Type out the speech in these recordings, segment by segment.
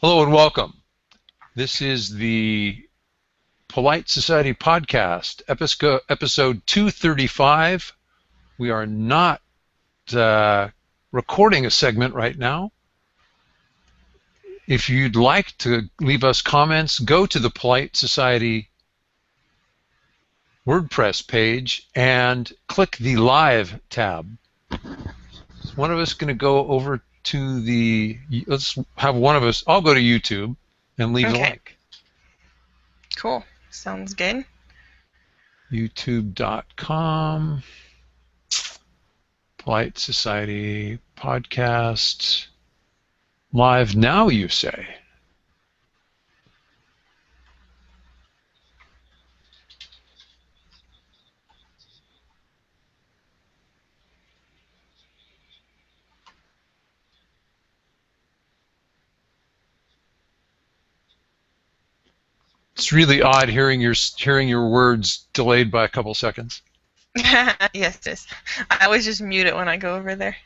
Hello and welcome. This is the Polite Society Podcast, episode 235. We are not recording a segment right now. If you'd like to leave us comments, go to the Polite Society WordPress page and click the Live tab. Is one of us going to go over to let's have one of us, I'll go to YouTube and leave the link. Cool. Sounds good. YouTube.com, Polite Society Podcast, live now, you say? It's really odd hearing your words delayed by a couple seconds. Yes, it is. I always just mute it when I go over there.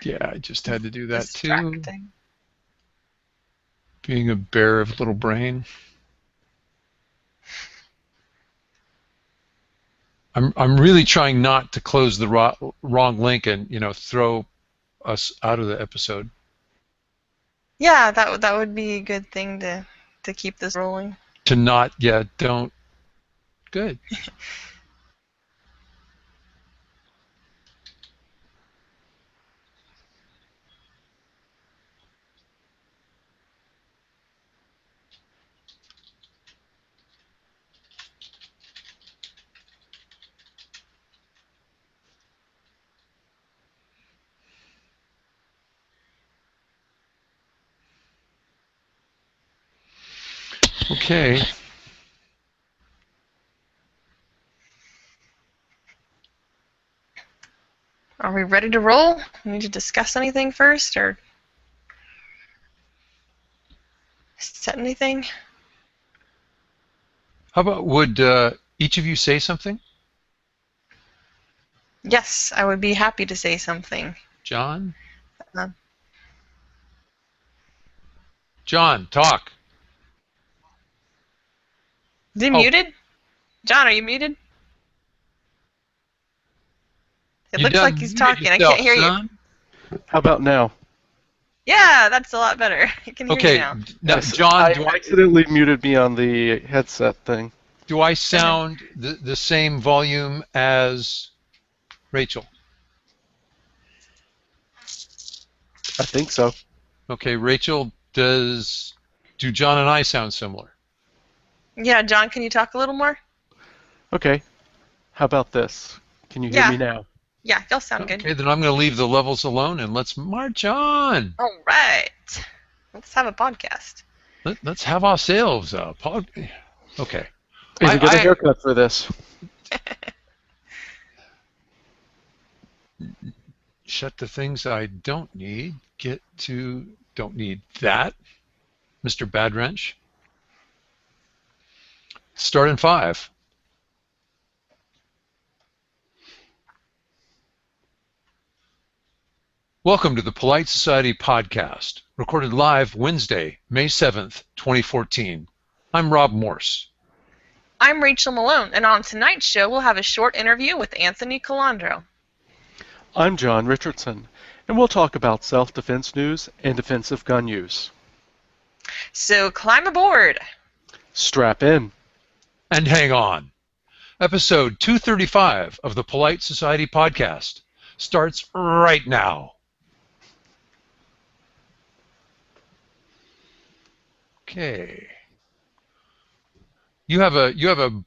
Yeah, I just had to do that Distracting. too. Being a bear of little brain. I'm really trying not to close the wrong link and throw us out of the episode. Yeah, that would be a good thing to keep this rolling. To not, yeah, don't. Good. Okay. Are we ready to roll? Need to discuss anything first, or set anything? How about would each of you say something? Yes, I would be happy to say something. John? John, talk. Is he muted? John, are you muted? It looks like he's talking. I can't hear you. How about now? Yeah, that's a lot better. I can hear you now. Yes, John, I accidentally muted me on the headset thing. Do I sound the same volume as Rachel? I think so. Okay, Rachel, do John and I sound similar? Yeah, John, can you talk a little more? Okay. How about this? Can you hear me now? Yeah, y'all sound good. Okay, then I'm going to leave the levels alone and let's march on. All right. Let's have a podcast. Let's have ourselves a podcast. Okay. You get a haircut for this. Shut the things I don't need. Don't need that. Mr. Bad Wrench. Start in 5. Welcome to the Polite Society Podcast, recorded live Wednesday, May 7th, 2014. I'm Rob Morse. I'm Rachel Malone, and on tonight's show we'll have a short interview with Anthony Calandro. I'm John Richardson, and we'll talk about self-defense news and defensive gun use. So climb aboard. Strap in. And hang on. Episode 235 of the Polite Society Podcast starts right now. Okay. You have a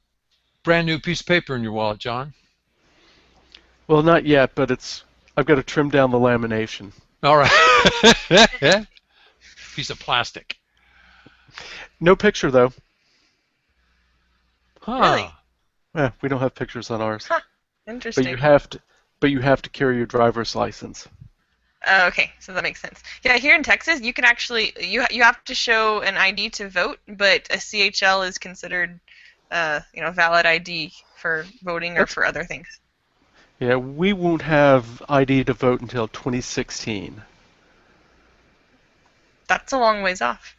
brand new piece of paper in your wallet, John. Well, not yet, but I've got to trim down the lamination. All right. Piece of plastic. No picture though. Huh. Really? Yeah, we don't have pictures on ours. Huh. Interesting. But you have to carry your driver's license. Okay, so that makes sense. Yeah, here in Texas, you can actually you have to show an ID to vote, but a CHL is considered, valid ID for voting or for other things. Yeah, we won't have ID to vote until 2016. That's a long ways off.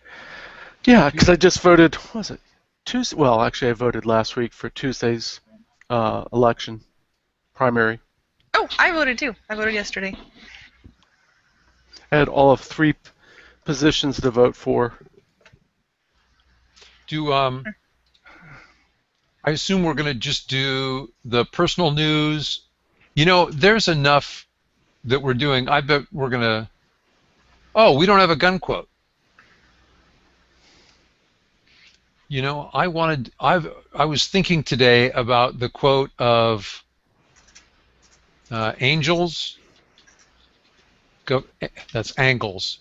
Yeah, because I just voted. What was it Tuesday? Well, actually, I voted last week for Tuesday's election primary. Oh, I voted too. I voted yesterday. I had all of 3 positions to vote for. I assume we're going to just do the personal news. There's enough that we're doing. I bet we're going to. Oh, we don't have a gun quote. I was thinking today about the quote of angels. That's angles.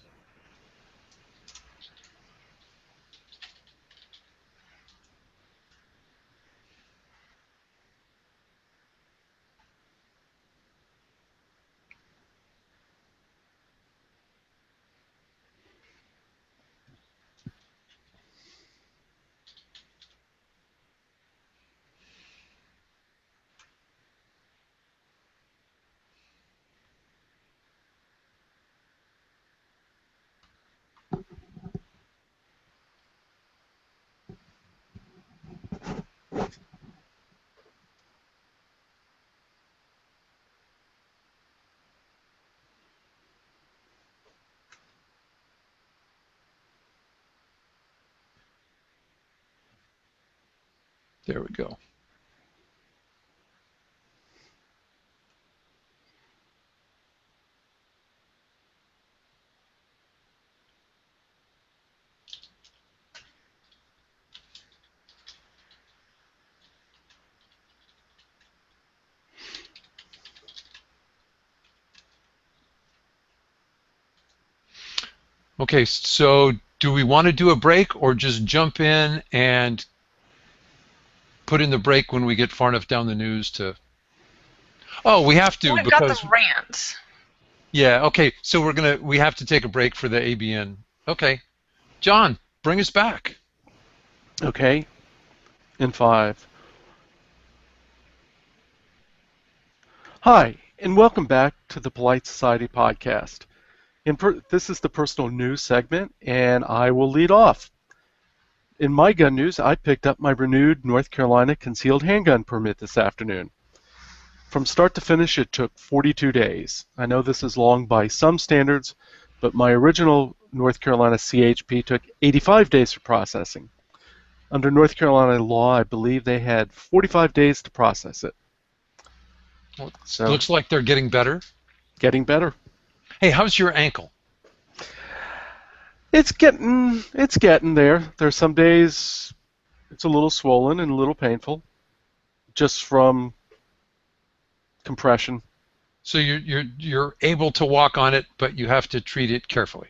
There we go. Okay, so do we want to do a break or just jump in and put in the break when we get far enough down the news to... Oh, we have to We've because... got the rant. Yeah, okay, so we have to take a break for the ABN. Okay. John, bring us back. Okay. In 5. Hi, and welcome back to the Polite Society podcast. This is the personal news segment, and I will lead off. In my gun news, I picked up my renewed North Carolina concealed handgun permit this afternoon. From start to finish, it took 42 days. I know this is long by some standards, but my original North Carolina CHP took 85 days for processing. Under North Carolina law, I believe they had 45 days to process it. Well, so looks like they're getting better. Getting better. Hey, how's your ankle? It's getting there. There's some days it's a little swollen and a little painful, just from compression. So you're able to walk on it, but you have to treat it carefully.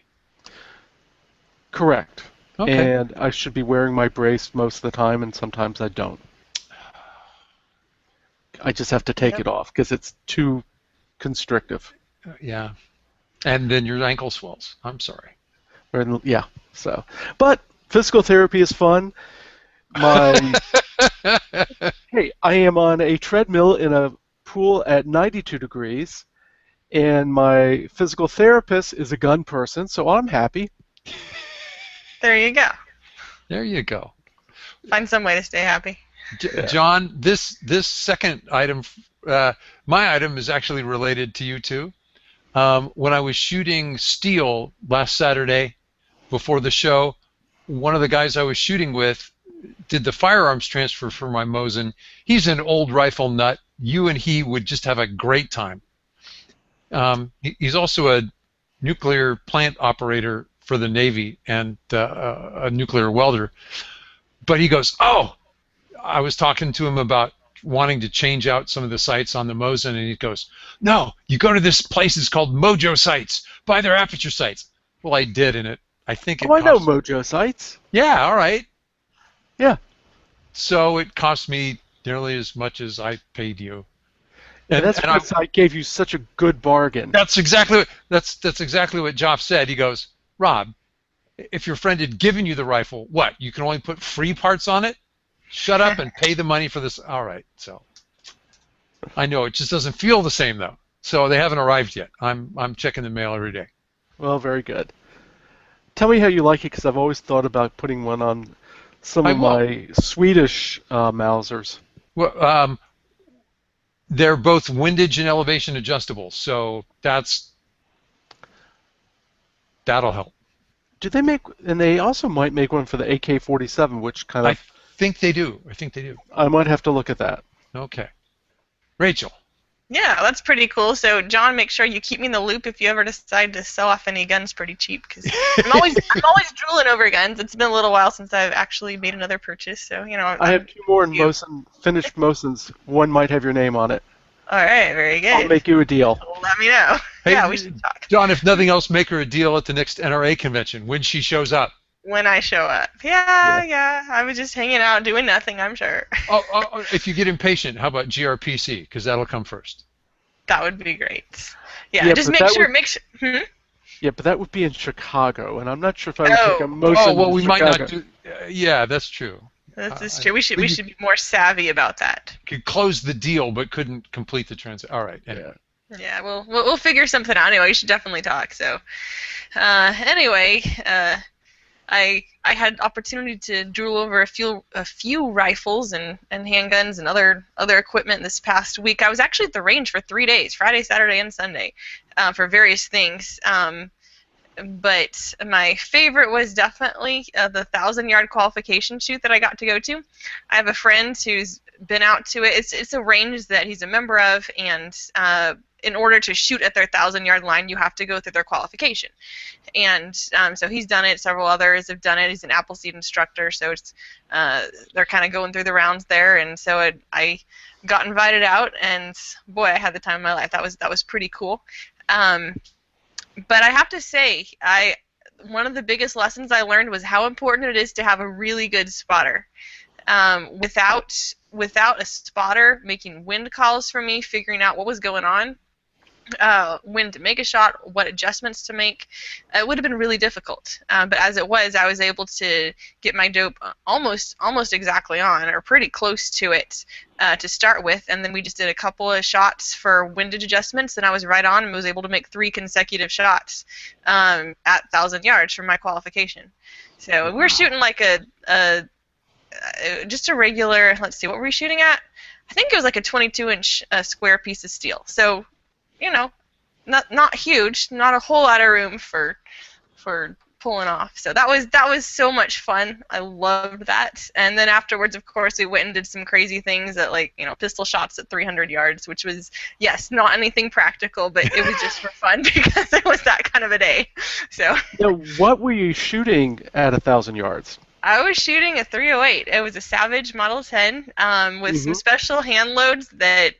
Correct. Okay. And I should be wearing my brace most of the time, and sometimes I don't. I just have to take it off because it's too constrictive. Yeah. And then your ankle swells. I'm sorry. Yeah. So, but physical therapy is fun. Hey, I am on a treadmill in a pool at 92 degrees, and my physical therapist is a gun person, so I'm happy. There you go. There you go. Find some way to stay happy. John, this second item, my item is actually related to you too. When I was shooting steel last Saturday before the show, one of the guys I was shooting with did the firearms transfer for my Mosin. He's an old rifle nut. You and he would just have a great time. He's also a nuclear plant operator for the Navy and a nuclear welder. But he goes, oh, I was talking to him about wanting to change out some of the sights on the Mosin, and he goes, no, you go to this place, it's called Mojo Sights. Buy their aperture sights. Well, I did, and I think it I know Mojo Sights. Yeah, all right. Yeah. So it cost me nearly as much as I paid you. And that's because I gave you such a good bargain. That's exactly what Joff said. He goes, Rob, if your friend had given you the rifle, what? You can only put free parts on it? Shut up and pay the money for this. All right, so I know it just doesn't feel the same though. So they haven't arrived yet. I'm checking the mail every day. Well, very good. tell me how you like it, because I've always thought about putting one on some of will. my Swedish Mausers. Well, they're both windage and elevation adjustable, so that'll help. Do they make? And they also might make one for the AK-47, which kind I of. think they do. I think they do. I might have to look at that. Okay. Rachel. Yeah, that's pretty cool. So, John, make sure you keep me in the loop if you ever decide to sell off any guns pretty cheap, because I'm always drooling over guns. It's been a little while since I've actually made another purchase, so I have 2 more finished Mosins. One might have your name on it. All right, very good. I'll make you a deal. Let me know. Hey, yeah, we should talk. John, if nothing else, make her a deal at the next NRA convention when she shows up. When I show up. Yeah. I was just hanging out doing nothing, I'm sure. If you get impatient, how about GRPC? Because that'll come first. That would be great. Yeah, just make sure. Yeah, but that would be in Chicago, and I'm not sure if I would take a Mosin. Oh, well, we Chicago. might not do. Yeah, that's true. That's true. We should be more savvy about that. Could close the deal, but couldn't complete the transaction. All right. Anyway. Yeah, we'll figure something out. Anyway, we should definitely talk. So, anyway, I had opportunity to drool over a few rifles and handguns and other equipment this past week. I was actually at the range for 3 days, Friday, Saturday, and Sunday, for various things. But my favorite was definitely the 1,000-yard qualification shoot that I got to go to. I have a friend who's been out to it. It's a range that he's a member of, and in order to shoot at their 1,000-yard line, you have to go through their qualification. And so he's done it. Several others have done it. He's an Appleseed instructor, so it's they're kind of going through the rounds there. And so I got invited out, and boy, I had the time of my life. That was pretty cool. But I have to say, one of the biggest lessons I learned was how important it is to have a really good spotter. Without a spotter making wind calls for me, figuring out what was going on, when to make a shot, what adjustments to make, it would have been really difficult. But as it was, I was able to get my dope almost exactly on, or pretty close to it, to start with, and then we just did a couple of shots for windage adjustments, and I was right on and was able to make 3 consecutive shots at 1,000 yards for my qualification. So we were shooting like just a regular, let's see, what were we shooting at? I think it was like a 22-inch square piece of steel. So, not huge, not a whole lot of room for pulling off. So that was so much fun. I loved that. And then afterwards, of course, we went and did some crazy things at pistol shots at 300 yards, which was, yes, not anything practical, but it was just for fun because it was that kind of a day. So. What were you shooting at 1,000 yards? I was shooting a 308. It was a Savage Model 10 with some special hand loads that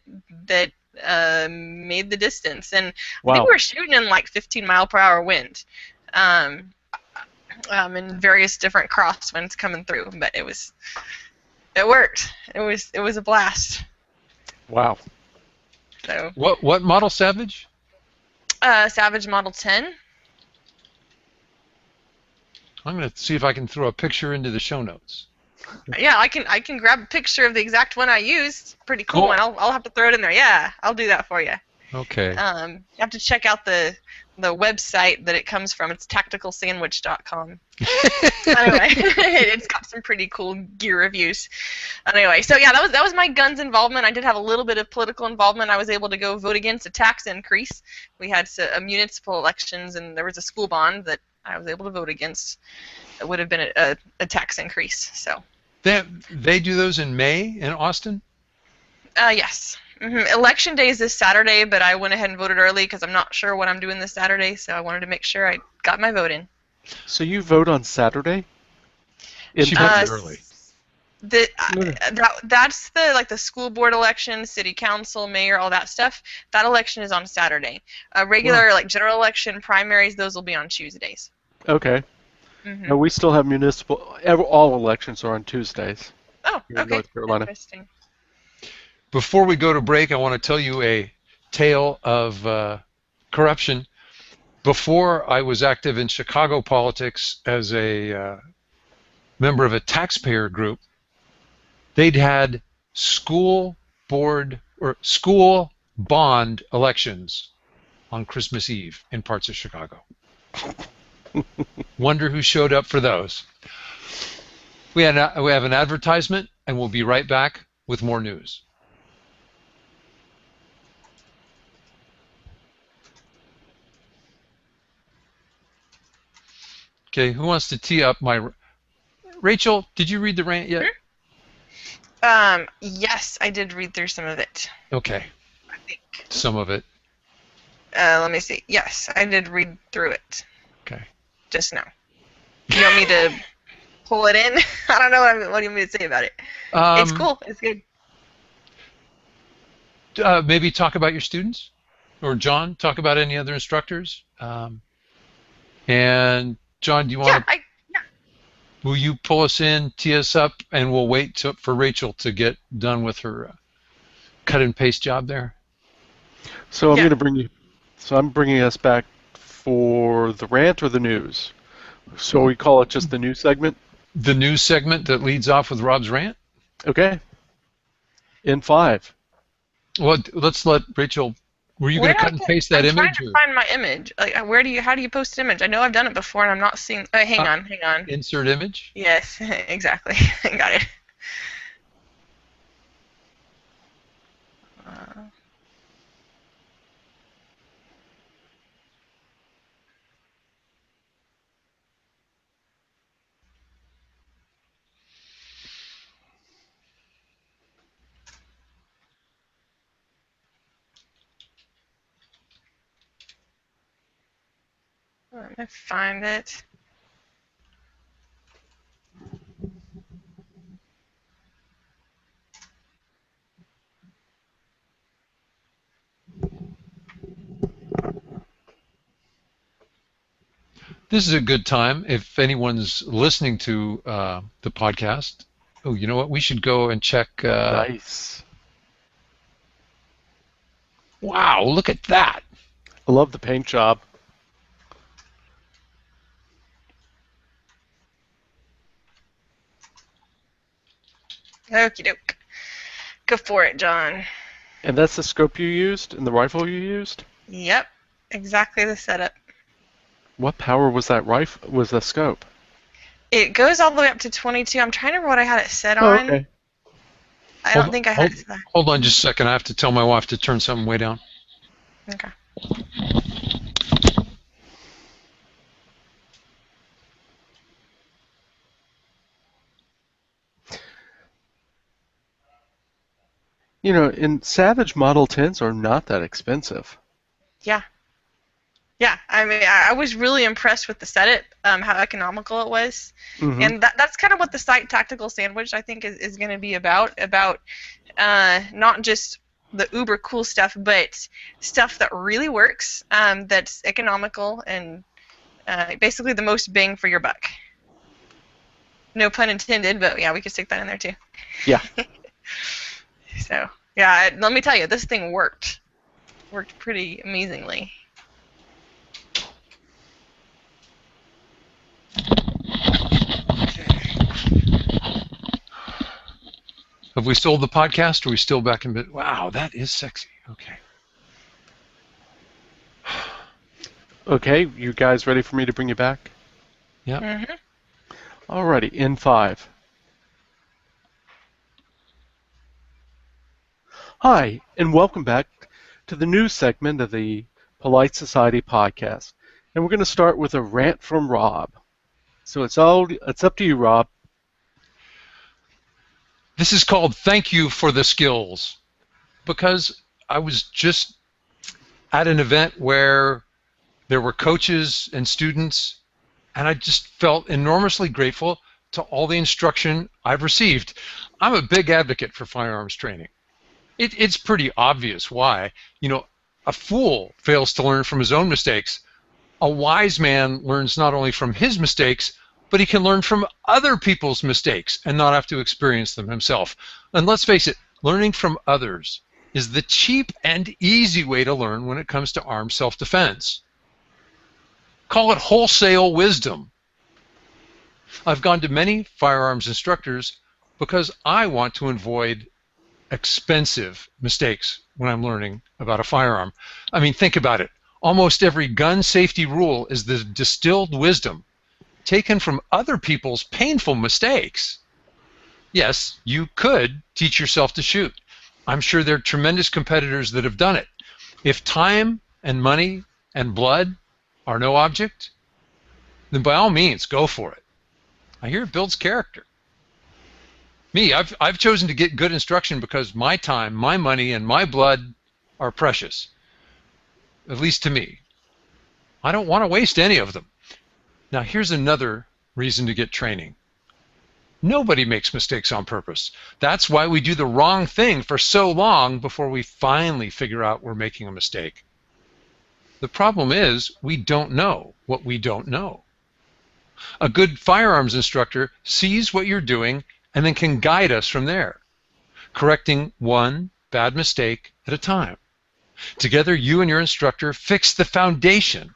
made the distance, and I think we were shooting in like 15-mile-per-hour wind, and various different crosswinds coming through. But it worked. It was a blast. Wow. So. What model Savage? Savage Model 10. I'm going to see if I can throw a picture into the show notes. Yeah, I can grab a picture of the exact one I used. Pretty cool one. I'll have to throw it in there. Yeah, I'll do that for you. Okay. You have to check out the website that it comes from. It's tacticalsandwich.com. Anyway, it's got some pretty cool gear reviews. Anyway, so yeah, that was my guns involvement. I did have a little bit of political involvement. I was able to go vote against a tax increase. We had municipal elections, and there was a school bond that I was able to vote against. It would have been a tax increase. So. They do those in May in Austin? Yes. Election day is this Saturday, but I went ahead and voted early because I'm not sure what I'm doing this Saturday, so I wanted to make sure I got my vote in. So you vote on Saturday? She voted early. That's the school board election, city council, mayor, all that stuff. That election is on Saturday. Regular general election, primaries, those will be on Tuesdays. Okay. No, we still have municipal. All elections are on Tuesdays. Oh, here in North Carolina. Interesting. Before we go to break, I want to tell you a tale of corruption. Before I was active in Chicago politics as a member of a taxpayer group, they'd had school board or school bond elections on Christmas Eve in parts of Chicago. Wonder who showed up for those. We have an advertisement, and we'll be right back with more news. Okay, who wants to tee up my... Rachel, did you read the rant yet? Yes, I did read through some of it. Okay. I think. Some of it. Let me see. Yes, I did read through it. Okay. Just now. You want me to pull it in? I don't know what do you want me to say about it. It's cool. It's good. Maybe talk about your students, or John, talk about any other instructors. And John, do you want to? Yeah. Will you pull us in, tee us up, and we'll wait for Rachel to get done with her cut and paste job there? So I'm going to bring you. So I'm bringing us back for the rant or the news. So we call it just the news segment. The news segment that leads off with Rob's rant. Okay. In 5. Well, let's let Rachel. Were you going to cut and paste that image? I'm trying to find my image. Like, how do you post an image? I know I've done it before, and I'm not seeing. Hang on. Insert image. Yes, exactly. I got it. Let me find it. This is a good time if anyone's listening to the podcast. Oh, you know what? We should go and check. Nice. Wow, look at that. I love the paint job. Okie doke. Go for it, John. And that's the scope you used and the rifle you used? Yep, exactly the setup. What power was that rifle? Was the scope? It goes all the way up to 22. I'm trying to remember what I had it set on. Okay. I don't think I had it set. Hold on just a second. I have to tell my wife to turn something way down. Okay. You know, and Savage Model 10s are not that expensive. Yeah. Yeah, I mean, I was really impressed with the setup, how economical it was. Mm-hmm. And that's kind of what the Sight Tactical Sandwich, I think, is going to be about not just the uber cool stuff, but stuff that really works, that's economical, and basically the most bang for your buck. No pun intended, but yeah, we could stick that in there too. Yeah. So, yeah, let me tell you, this thing worked. Worked pretty amazingly. Have we sold the podcast, or are we still back in bed? Wow, that is sexy. Okay. Okay, you guys ready for me to bring you back? Yeah. Mm-hmm. Alrighty, in 5. Hi, and welcome back to the news segment of the Polite Society podcast. And we're going to start with a rant from Rob. So it's up to you, Rob. This is called Thank You for the Skills, because I was just at an event where there were coaches and students, and I just felt enormously grateful to all the instruction I've received. I'm a big advocate for firearms training. It's pretty obvious why. You know, a fool fails to learn from his own mistakes. A wise man learns not only from his mistakes, but he can learn from other people's mistakes and not have to experience them himself. And let's face it, learning from others is the cheap and easy way to learn when it comes to armed self-defense. Call it wholesale wisdom. I've gone to many firearms instructors because I want to avoid expensive mistakes when I'm learning about a firearm. I mean, think about it. Almost every gun safety rule is the distilled wisdom taken from other people's painful mistakes. Yes, you could teach yourself to shoot. I'm sure there are tremendous competitors that have done it. If time and money and blood are no object, then by all means, go for it. I hear it builds character. Me, I've chosen to get good instruction because my time, my money, and my blood are precious, at least to me. I don't want to waste any of them. Now, here's another reason to get training. Nobody makes mistakes on purpose. That's why we do the wrong thing for so long before we finally figure out we're making a mistake. The problem is we don't know what we don't know. A good firearms instructor sees what you're doing and then can guide us from there, correcting one bad mistake at a time. Together, you and your instructor fix the foundation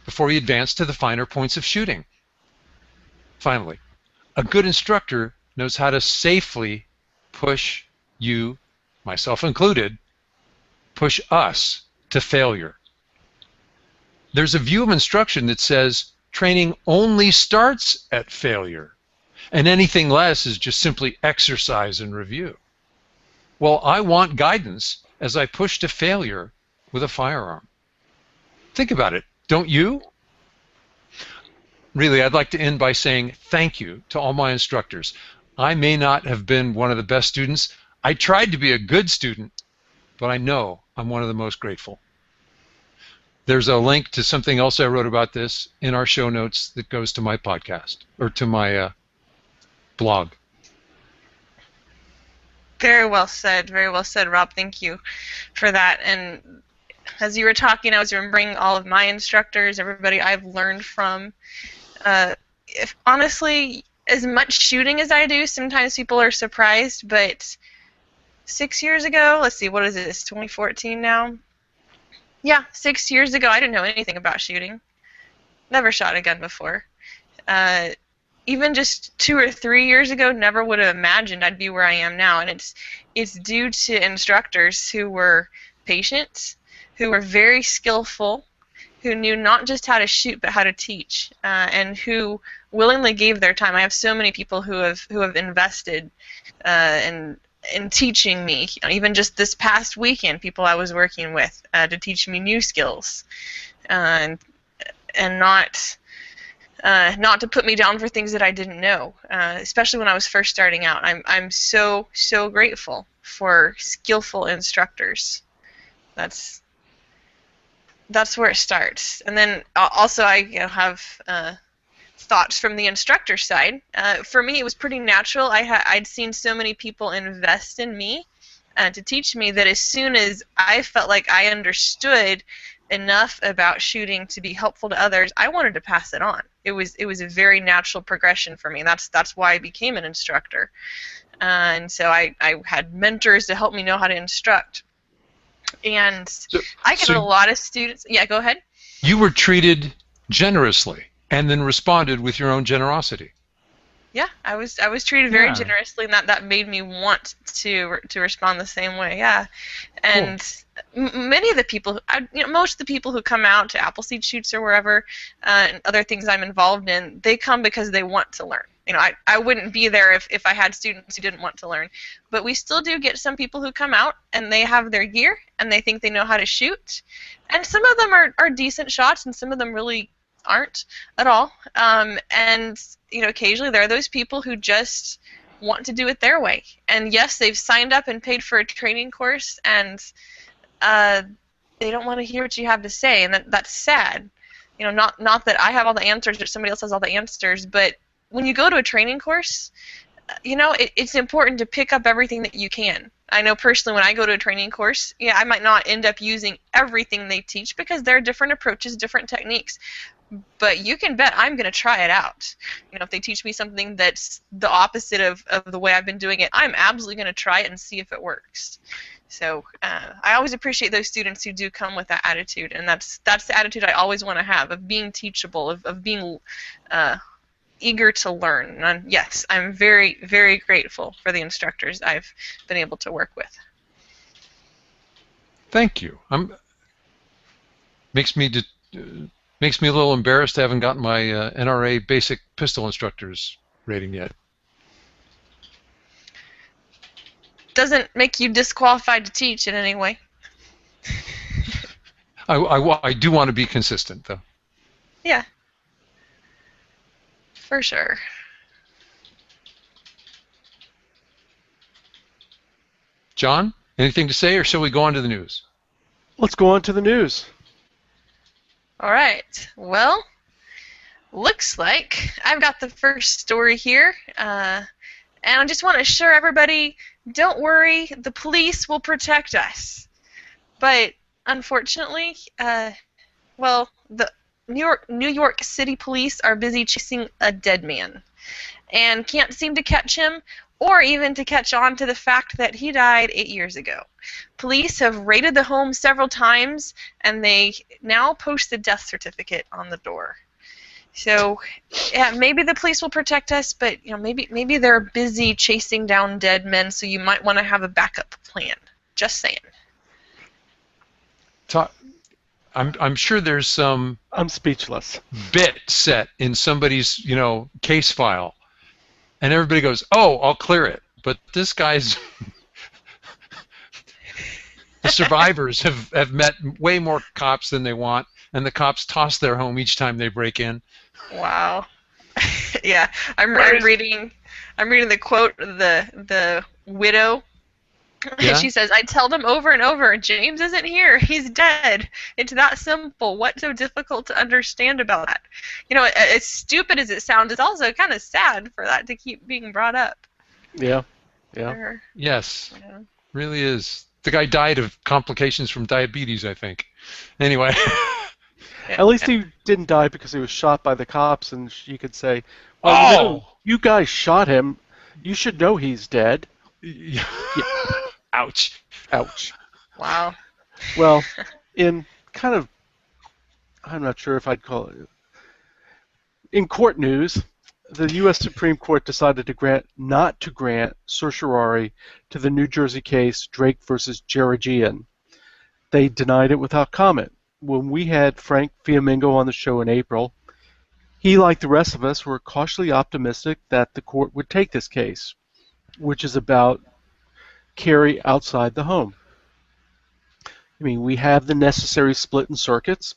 before you advance to the finer points of shooting. Finally, a good instructor knows how to safely push you, myself included, push us to failure. There's a view of instruction that says training only starts at failure, and anything less is just simply exercise and review. Well, I want guidance as I push to failure with a firearm. Think about it, don't you? Really, I'd like to end by saying thank you to all my instructors. I may not have been one of the best students. I tried to be a good student, but I know I'm one of the most grateful. There's a link to something else I wrote about this in our show notes that goes to my podcast, or to my blog. Very well said, Rob. Thank you for that. And as you were talking, I was remembering all of my instructors, everybody I've learned from. If honestly, as much shooting as I do, sometimes people are surprised, but 6 years ago, let's see, what is this, 2014 now? Yeah, 6 years ago, I didn't know anything about shooting. Never shot a gun before. Even just 2 or 3 years ago, never would have imagined I'd be where I am now. And it's due to instructors who were patient, who were very skillful, who knew not just how to shoot but how to teach, and who willingly gave their time. I have so many people who have invested in teaching me. Even just this past weekend, people I was working with to teach me new skills, and not to put me down for things that I didn't know, especially when I was first starting out. I'm so grateful for skillful instructors. That's where it starts. And then also I have thoughts from the instructor side. For me, it was pretty natural. I'd seen so many people invest in me to teach me that as soon as I felt like I understood enough about shooting to be helpful to others, I wanted to pass it on. It was a very natural progression for me. That's why I became an instructor. And so I had mentors to help me know how to instruct. And I get a lot of students. Yeah, go ahead. You were treated generously and then responded with your own generosity. Yeah, I was treated very generously, and that made me want to respond the same way. Yeah, and many of the people, most of the people who come out to Appleseed Shoots or wherever, and other things I'm involved in, they come because they want to learn. I wouldn't be there if I had students who didn't want to learn. But we still do get some people who come out and they have their gear and they think they know how to shoot, and some of them are decent shots, and some of them really aren't at all. And occasionally there are those people who just want to do it their way. And yes, they've signed up and paid for a training course, and they don't want to hear what you have to say, and that's sad. Not that I have all the answers or somebody else has all the answers, but when you go to a training course, it's important to pick up everything that you can. I know personally when I go to a training course, I might not end up using everything they teach because there are different approaches, different techniques. But you can bet I'm going to try it out. If they teach me something that's the opposite of the way I've been doing it, I'm absolutely going to try it and see if it works. So I always appreciate those students who do come with that attitude, and that's the attitude I always want to have, of being teachable, of being eager to learn. And yes, I'm very, very grateful for the instructors I've been able to work with. Thank you. Makes me makes me a little embarrassed. I haven't gotten my NRA basic pistol instructors rating yet. Doesn't make you disqualified to teach in any way. I do want to be consistent, though. Yeah. For sure. John, anything to say, or shall we go on to the news? Let's go on to the news. All right. Well, looks like I've got the first story here. And I just want to assure everybody, don't worry, the police will protect us. But unfortunately, well, the New York City police are busy chasing a dead man and can't seem to catch him or even to catch on to the fact that he died 8 years ago. Police have raided the home several times, and they now post the death certificate on the door. So, yeah, maybe the police will protect us, but maybe they're busy chasing down dead men, so you might want to have a backup plan. Just saying. I'm sure there's some. I'm speechless. Bit set in somebody's case file, and everybody goes, "Oh, I'll clear it." But this guy's. The survivors have met way more cops than they want, and the cops toss their home each time they break in. Wow. Yeah, I'm reading the quote of the widow. Yeah? She says, "I tell them over and over, James isn't here. He's dead. It's that simple. What's so difficult to understand about that?" As stupid as it sounds, it's also kind of sad for that to keep being brought up. Yeah. Yeah. Yes. Yeah. Really is. The guy died of complications from diabetes, I think. Anyway. At least he didn't die because he was shot by the cops, and you could say, "Oh, you guys shot him. You should know he's dead." Yeah. Ouch. Ouch. Wow. Well, in kind of, I'm not sure if I'd call it, in court news, the U.S. Supreme Court decided not to grant certiorari to the New Jersey case Drake versus Jerigian. They denied it without comment. When we had Frank Fiamingo on the show in April, he, like the rest of us, were cautiously optimistic that the court would take this case, which is about carry outside the home. I mean, we have the necessary split in circuits,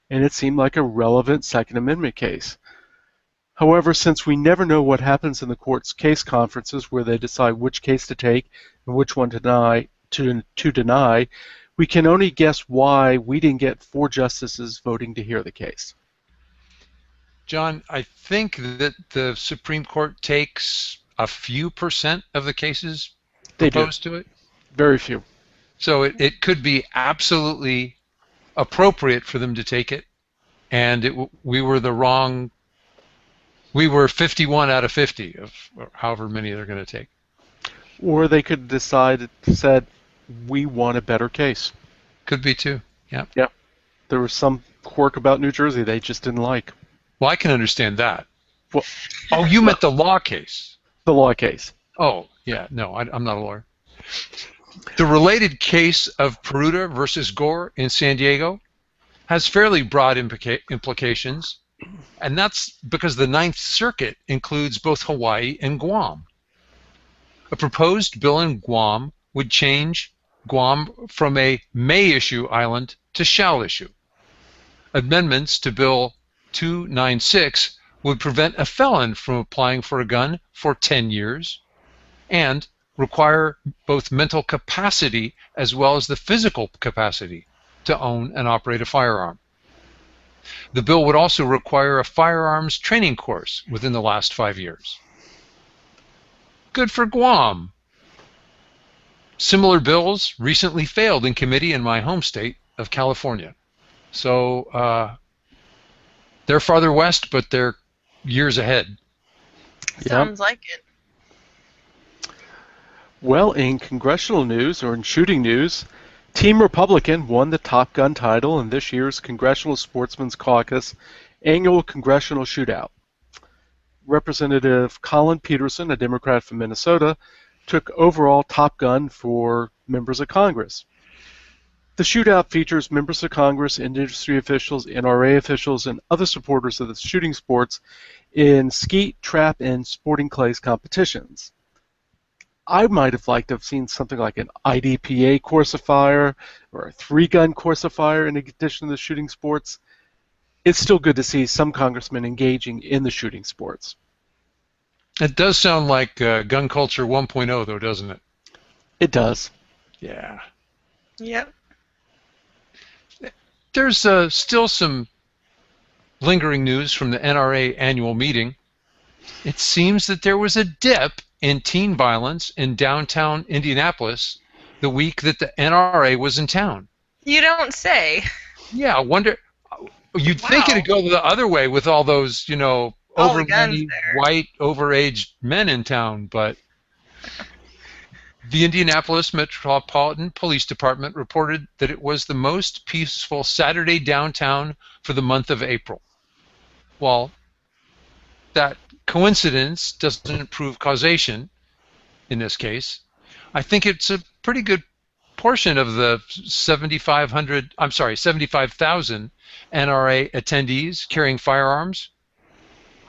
and it seemed like a relevant Second Amendment case. However, since we never know what happens in the court's case conferences where they decide which case to take and which one to deny, we can only guess why we didn't get 4 justices voting to hear the case. John, I think that the Supreme Court takes a few % of the cases proposed to it. Very few. So it could be absolutely appropriate for them to take it, and we were 51 out of 50 of however many they're going to take. Or they could decide, said, we want a better case. Could be too. Yeah. Yeah. There was some quirk about New Jersey they just didn't like. Well, I can understand that. Well, you meant the law case. The law case. Oh, yeah. No, I'm not a lawyer. The related case of Peruta versus Gore in San Diego has fairly broad implications, and that's because the Ninth Circuit includes both Hawaii and Guam. A proposed bill in Guam would change Guam from a may issue island to shall issue. Amendments to Bill 296 would prevent a felon from applying for a gun for 10 years and require both mental capacity as well as the physical capacity to own and operate a firearm. The bill would also require a firearms training course within the last 5 years. Good for Guam. Similar bills recently failed in committee in my home state of California. So they're farther west, but they're years ahead. Sounds like it. Well, in congressional news, or in shooting news, Team Republican won the Top Gun title in this year's Congressional Sportsmen's Caucus annual congressional shootout. Representative Colin Peterson, a Democrat from Minnesota, took overall Top Gun for members of Congress. The shootout features members of Congress, industry officials, NRA officials, and other supporters of the shooting sports in skeet, trap, and sporting clays competitions. I might have liked to have seen something like an IDPA course of fire or a three-gun course of fire in addition to the shooting sports. It's still good to see some congressmen engaging in the shooting sports. It does sound like gun culture 1.0, though, doesn't it? It does. Yeah. Yep. There's still some lingering news from the NRA annual meeting. It seems that there was a dip in teen violence in downtown Indianapolis the week that the NRA was in town. You don't say. Yeah, I wonder. You'd think it'd go the other way with all those, All the guns overweight, there. white, overaged men in town, but the Indianapolis Metropolitan Police Department reported that it was the most peaceful Saturday downtown for the month of April. Well, that coincidence doesn't prove causation in this case. I think it's a pretty good portion of the 75,000 NRA attendees carrying firearms.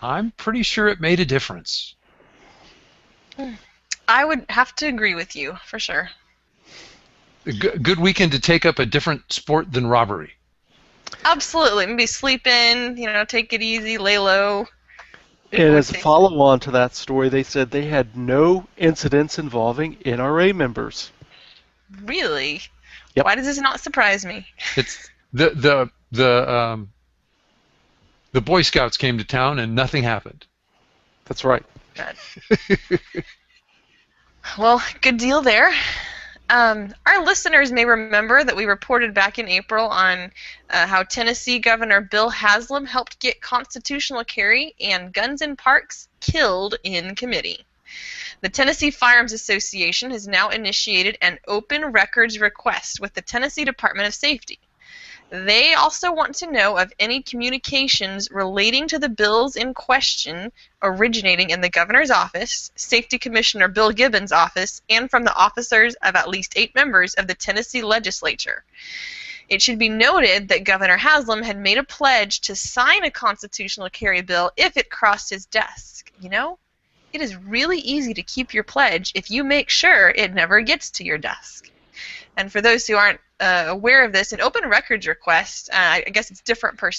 I'm pretty sure it made a difference. I would have to agree with you, for sure. A good weekend to take up a different sport than robbery. Absolutely. Maybe sleep in, take it easy, lay low. And as a follow-on to that story, they said they had no incidents involving NRA members. Really? Yep. Why does this not surprise me? It's the Boy Scouts came to town and nothing happened. That's right. Good. Well, good deal there. Our listeners may remember that we reported back in April on how Tennessee Governor Bill Haslam helped get constitutional carry and guns in parks killed in committee. The Tennessee Firearms Association has now initiated an open records request with the Tennessee Department of Safety. They also want to know of any communications relating to the bills in question originating in the governor's office, Safety Commissioner Bill Gibbons' office, and from the officers of at least 8 members of the Tennessee legislature. It should be noted that Governor Haslam had made a pledge to sign a constitutional carry bill if it crossed his desk. It is really easy to keep your pledge if you make sure it never gets to your desk. And for those who aren't aware of this, an open records request, I guess it's different per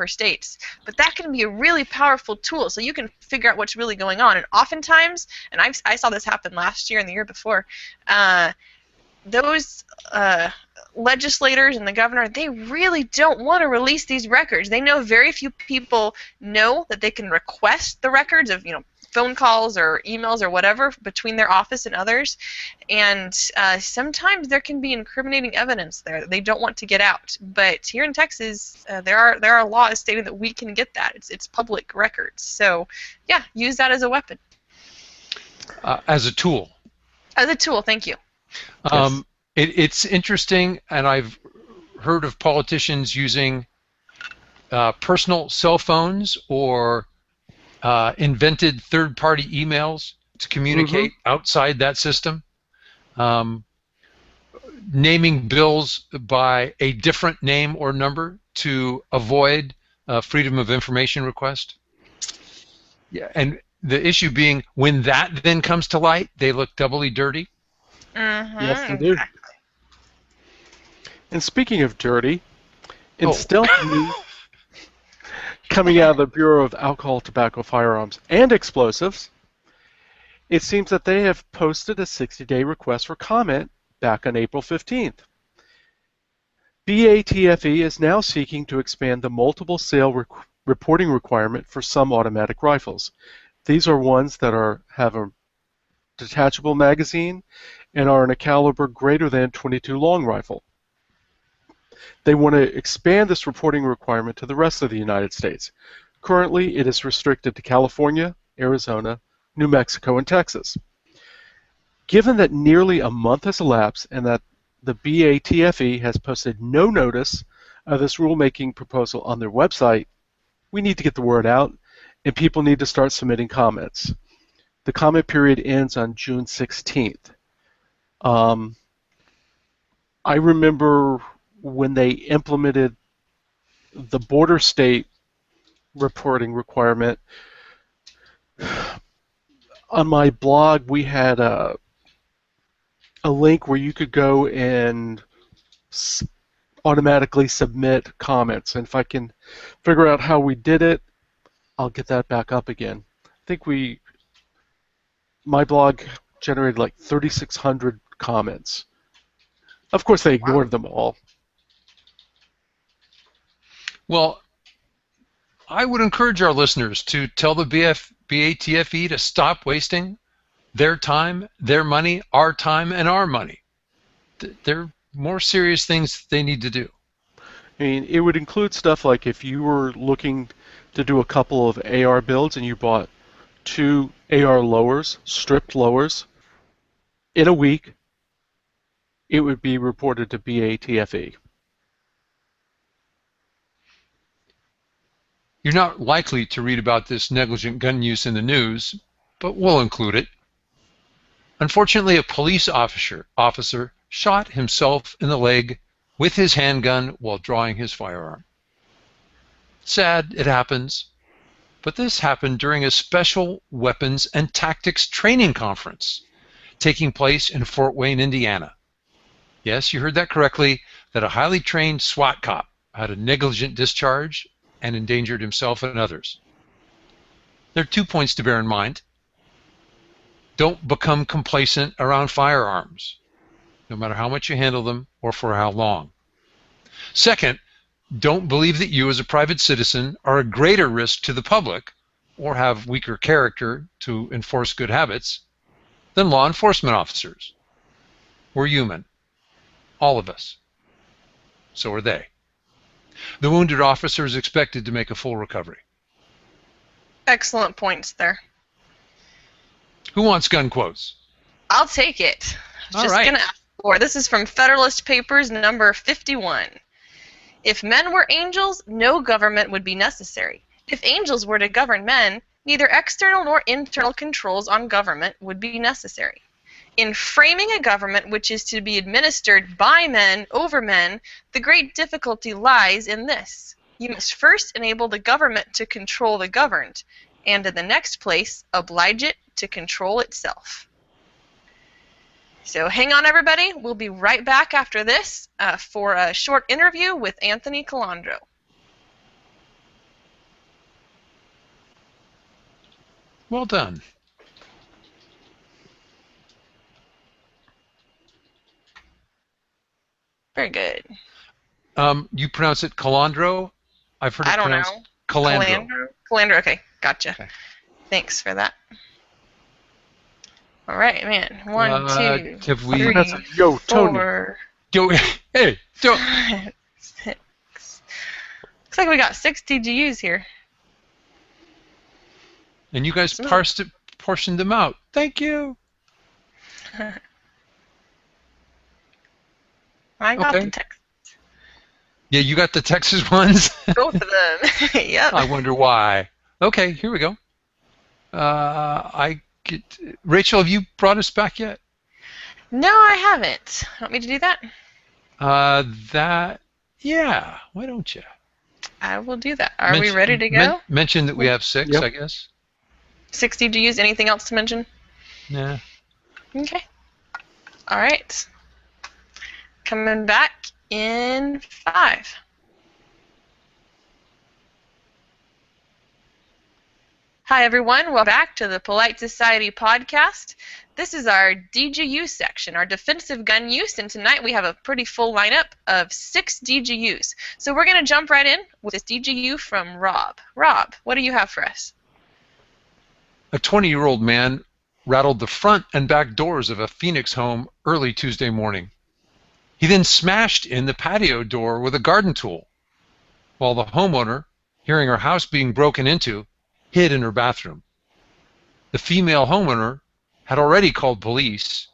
states, but that can be a really powerful tool so you can figure out what's really going on. And oftentimes, and I saw this happen last year and the year before, those legislators and the governor, they really don't want to release these records. They know very few people know that they can request the records of, phone calls or emails or whatever between their office and others, and sometimes there can be incriminating evidence there that they don't want to get out. But here in Texas, there are laws stating that we can get that. It's public records. So yeah, use that as a weapon. As a tool. As a tool, thank you. Yes. It's interesting, and I've heard of politicians using personal cell phones or invented third-party emails to communicate outside that system, naming bills by a different name or number to avoid freedom of information request. Yeah, and the issue being when that then comes to light, they look doubly dirty. Yes, they do. And speaking of dirty, in stealth news coming out of the Bureau of Alcohol, Tobacco, Firearms, and Explosives, it seems that they have posted a 60-day request for comment back on April 15th. BATFE is now seeking to expand the multiple sale reporting requirement for some automatic rifles. These are ones that have a detachable magazine and are in a caliber greater than .22 long rifle. They want to expand this reporting requirement to the rest of the United States. Currently, it is restricted to California, Arizona, New Mexico, and Texas. Given that nearly a month has elapsed and that the BATFE has posted no notice of this rulemaking proposal on their website, we need to get the word out, and people need to start submitting comments. The comment period ends on June 16th. I remember when they implemented the border state reporting requirement. On my blog, we had a link where you could go and automatically submit comments. And if I can figure out how we did it, I'll get that back up again. I think my blog generated like 3,600 comments. Of course, they ignored them all. Well, I would encourage our listeners to tell the BATFE to stop wasting their time, their money, our time, and our money. There are more serious things they need to do. I mean, it would include stuff like if you were looking to do a couple of AR builds and you bought 2 AR lowers, stripped lowers, in a week, it would be reported to BATFE. You're not likely to read about this negligent gun use in the news, but we'll include it. Unfortunately, a police officer shot himself in the leg with his handgun while drawing his firearm. Sad, it happens, but this happened during a special weapons and tactics training conference taking place in Fort Wayne, Indiana. Yes, you heard that correctly, that a highly trained SWAT cop had a negligent discharge and endangered himself and others. There are 2 points to bear in mind. Don't become complacent around firearms, no matter how much you handle them or for how long. Second, don't believe that you as a private citizen are a greater risk to the public or have weaker character to enforce good habits than law enforcement officers. We're human, all of us. So are they. The wounded officer is expected to make a full recovery. Excellent points there. Who wants gun quotes? I'll take it. All Just right. gonna ask for. This is from Federalist Papers number 51. If men were angels, no government would be necessary. If angels were to govern men, neither external nor internal controls on government would be necessary. In framing a government which is to be administered by men over men, the great difficulty lies in this. You must first enable the government to control the governed, and in the next place, oblige it to control itself. So hang on, everybody. We'll be right back after this for a short interview with Anthony Calandro. Well done. Very good. You pronounce it Calandro? I've heard it I don't pronounced know. Calandro. Calandro. Okay, gotcha. Okay. Thanks for that. All right, man. 1, 2, have we- 3, Yo, Tony. 4, Yo, hey, Joe. 5, 6. Looks like we got 6 DGUs here. And you guys portioned them out. Thank you. I got Okay. the text. Yeah, you got the Texas ones? Both of them. Yep. I wonder why. Okay, here we go. Rachel, have you brought us back yet? No, I haven't. Want me to do that? Yeah, why don't you? I will do that. Are we ready to go? Mention that we have 6, Yep. I guess. 6 DGUs. Anything else to mention? Nah. Okay. All right. Coming back in 5. Hi, everyone. Welcome back to the Polite Society podcast. This is our DGU section, our defensive gun use, and tonight we have a pretty full lineup of 6 DGUs. So we're going to jump right in with this DGU from Rob. Rob, what do you have for us? A 20-year-old man rattled the front and back doors of a Phoenix home early Tuesday morning. He then smashed in the patio door with a garden tool, while the homeowner, hearing her house being broken into, hid in her bathroom. The female homeowner had already called police.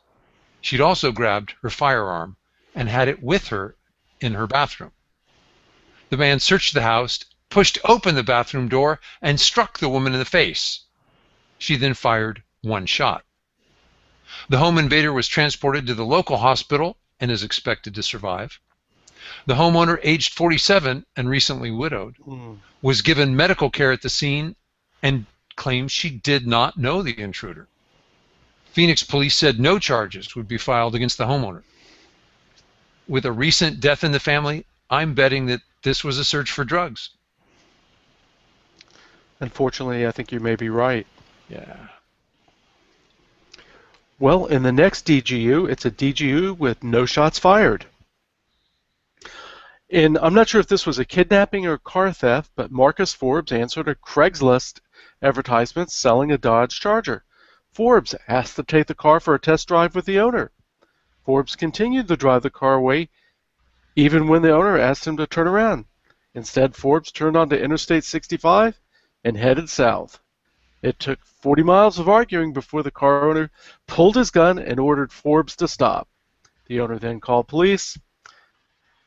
She'd also grabbed her firearm and had it with her in her bathroom. The man searched the house, pushed open the bathroom door, and struck the woman in the face. She then fired 1 shot. The home invader was transported to the local hospital and is expected to survive. The homeowner, aged 47 and recently widowed, was given medical care at the scene and claims she did not know the intruder. Phoenix police said no charges would be filed against the homeowner. With a recent death in the family, I'm betting that this was a search for drugs. Unfortunately, I think you may be right. Yeah. Well, in the next DGU, it's a DGU with no shots fired. And I'm not sure if this was a kidnapping or car theft, but Marcus Forbes answered a Craigslist advertisement selling a Dodge Charger. Forbes asked to take the car for a test drive with the owner. Forbes continued to drive the car away even when the owner asked him to turn around. Instead, Forbes turned onto Interstate 65 and headed south. It took 40 miles of arguing before the car owner pulled his gun and ordered Forbes to stop. The owner then called police,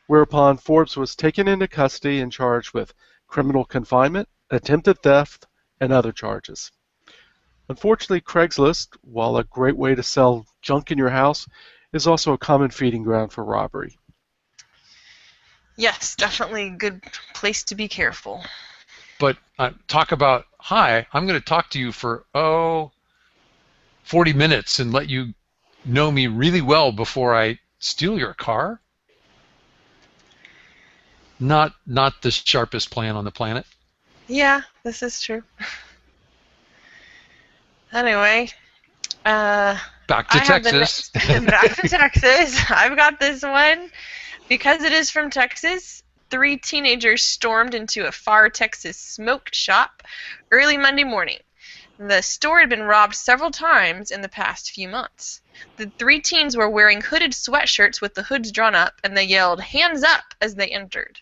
whereupon Forbes was taken into custody and charged with criminal confinement, attempted theft, and other charges. Unfortunately, Craigslist, while a great way to sell junk in your house, is also a common feeding ground for robbery. Yes, definitely a good place to be careful. But talk about, hi, I'm going to talk to you for, 40 minutes and let you know me really well before I steal your car? Not the sharpest plan on the planet. Yeah, this is true. Anyway, back to Texas. Back to Texas. I've got this one. Because it is from Texas, 3 teenagers stormed into a Pharr, Texas smoke shop early Monday morning. The store had been robbed several times in the past few months. The 3 teens were wearing hooded sweatshirts with the hoods drawn up, and they yelled, "Hands up," as they entered.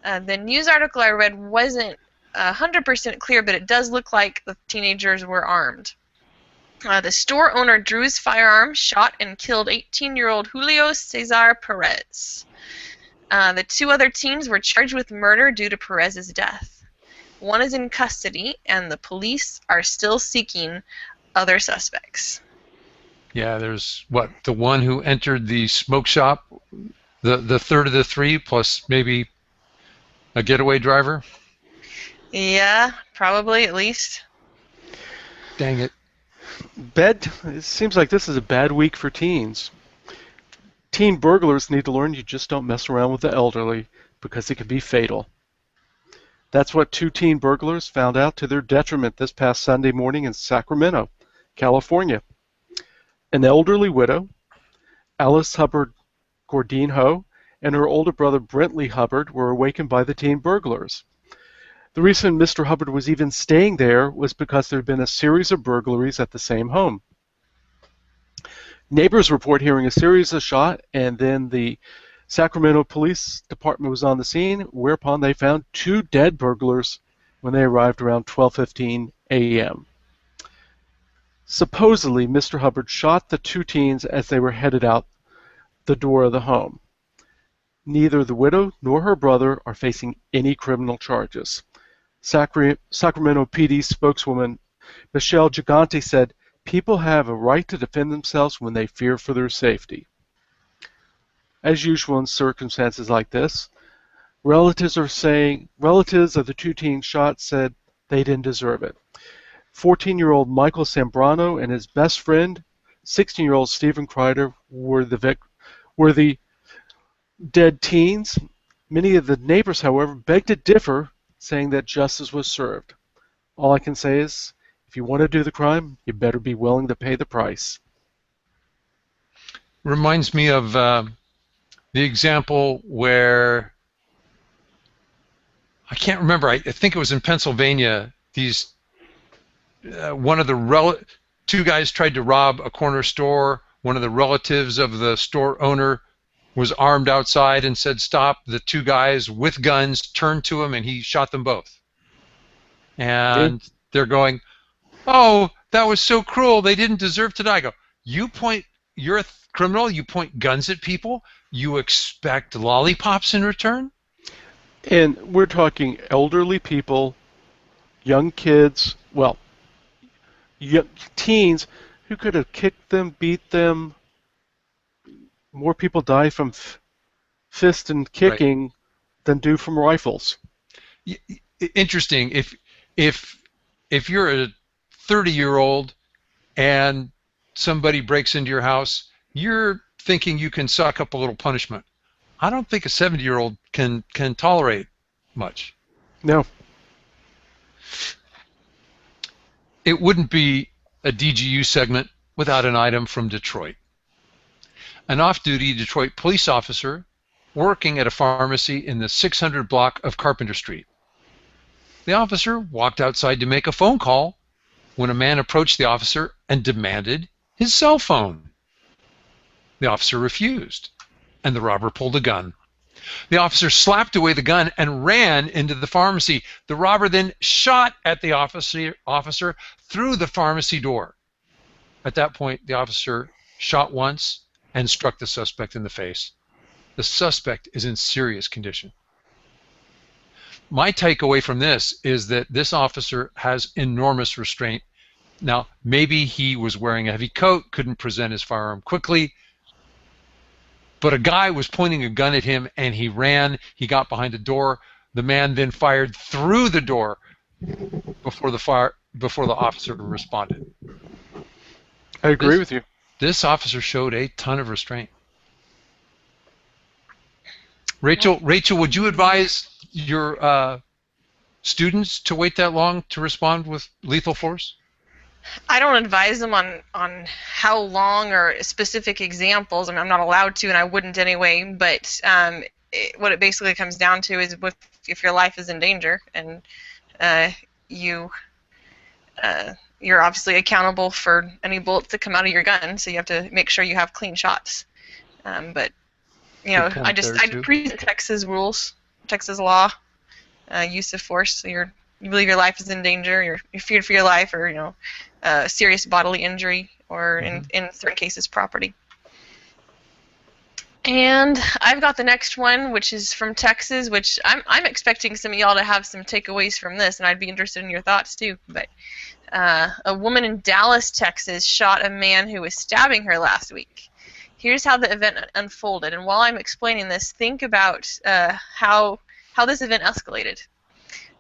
The news article I read wasn't 100% clear, but it does look like the teenagers were armed. The store owner drew his firearm, shot, and killed 18-year-old Julio Cesar Perez. The 2 other teens were charged with murder due to Perez's death. One is in custody, and the police are still seeking other suspects. Yeah, there's, the one who entered the smoke shop, the third of the 3, plus maybe a getaway driver? Yeah, probably, at least. Dang it. It seems like this is a bad week for teens. Teen burglars need to learn you just don't mess around with the elderly because it can be fatal. That's what 2 teen burglars found out to their detriment this past Sunday morning in Sacramento, California. An elderly widow, Alice Hubbard Gordine-Ho, and her older brother Brentley Hubbard were awakened by the teen burglars. The reason Mr. Hubbard was even staying there was because there had been a series of burglaries at the same home. Neighbors report hearing a series of shots, and then the Sacramento Police Department was on the scene, whereupon they found 2 dead burglars when they arrived around 12:15 a.m. Supposedly, Mr. Hubbard shot the 2 teens as they were headed out the door of the home. Neither the widow nor her brother are facing any criminal charges. Sacramento PD spokeswoman Michelle Gigante said, "People have a right to defend themselves when they fear for their safety." As usual in circumstances like this, relatives of the 2 teens shot said they didn't deserve it. 14-year-old Michael Sambrano and his best friend, 16-year-old Stephen Kreider, were the dead teens. Many of the neighbors, however, begged to differ, saying that justice was served. All I can say is, if you want to do the crime, you better be willing to pay the price. Reminds me of the example where, I can't remember, I think it was in Pennsylvania, these one of the 2 guys tried to rob a corner store. One of the relatives of the store owner was armed outside and said stop. The 2 guys with guns turned to him and he shot them both. And they're going, "Oh, that was so cruel. They didn't deserve to die." I go, you're a criminal, you point guns at people, you expect lollipops in return? And we're talking elderly people, young kids, teens who could have kicked them, beat them, more people die from fist and kicking than do from rifles. Interesting. If you're a 30-year-old and somebody breaks into your house, you're thinking you can suck up a little punishment. I don't think a 70-year-old can tolerate much. No. It wouldn't be a DGU segment without an item from Detroit. An off-duty Detroit police officer working at a pharmacy in the 600 block of Carpenter Street. The officer walked outside to make a phone call when a man approached the officer and demanded his cell phone. The officer refused, and the robber pulled a gun. The officer slapped away the gun and ran into the pharmacy. The robber then shot at the officer through the pharmacy door. At that point, the officer shot once and struck the suspect in the face. The suspect is in serious condition. My takeaway from this is that this officer has enormous restraint. Now, maybe he was wearing a heavy coat, couldn't present his firearm quickly, but a guy was pointing a gun at him and he ran. He got behind a door. The man then fired through the door before the officer responded. I agree with you. This officer showed a ton of restraint. Rachel, would you advise your students to wait that long to respond with lethal force? I don't advise them on how long or specific examples. I mean, I'm not allowed to, and I wouldn't anyway. But what it basically comes down to is if your life is in danger, and you're obviously accountable for any bullets that come out of your gun, so you have to make sure you have clean shots. But I present Texas rules, Texas law, use of force. So you believe your life is in danger, you're feared for your life, or serious bodily injury, or in certain cases property. And I've got the next one, which is from Texas, which I'm expecting some of y'all to have some takeaways from this, and I'd be interested in your thoughts too. But a woman in Dallas, Texas, shot a man who was stabbing her last week. Here's how the event unfolded, and while I'm explaining this, think about how this event escalated.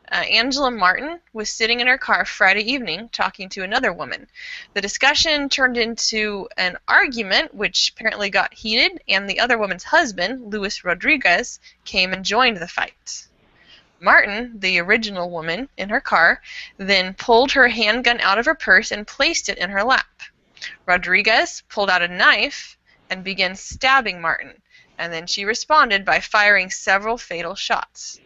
Angela Martin was sitting in her car Friday evening talking to another woman. The discussion turned into an argument, which apparently got heated, and the other woman's husband, Luis Rodriguez, came and joined the fight. Martin, the original woman in her car, then pulled her handgun out of her purse and placed it in her lap. Rodriguez pulled out a knife and began stabbing Martin, and then she responded by firing several fatal shots.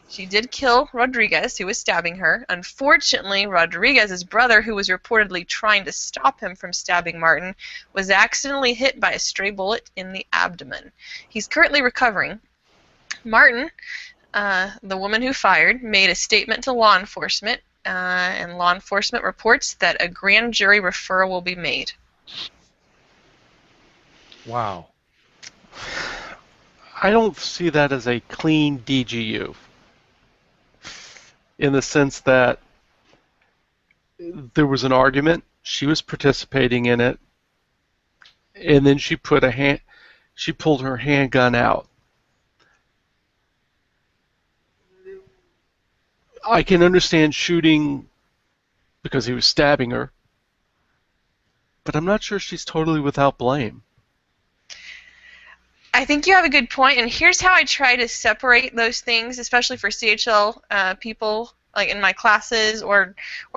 She did kill Rodriguez, who was stabbing her. Unfortunately, Rodriguez's brother, who was reportedly trying to stop him from stabbing Martin, was accidentally hit by a stray bullet in the abdomen. He's currently recovering. Martin, the woman who fired, made a statement to law enforcement, and law enforcement reports that a grand jury referral will be made. Wow. I don't see that as a clean DGU, in the sense that there was an argument, she was participating in it, and then she pulled her handgun out. I can understand shooting because he was stabbing her, but I'm not sure she's totally without blame. I think you have a good point, and here's how I try to separate those things, especially for CHL people, like in my classes or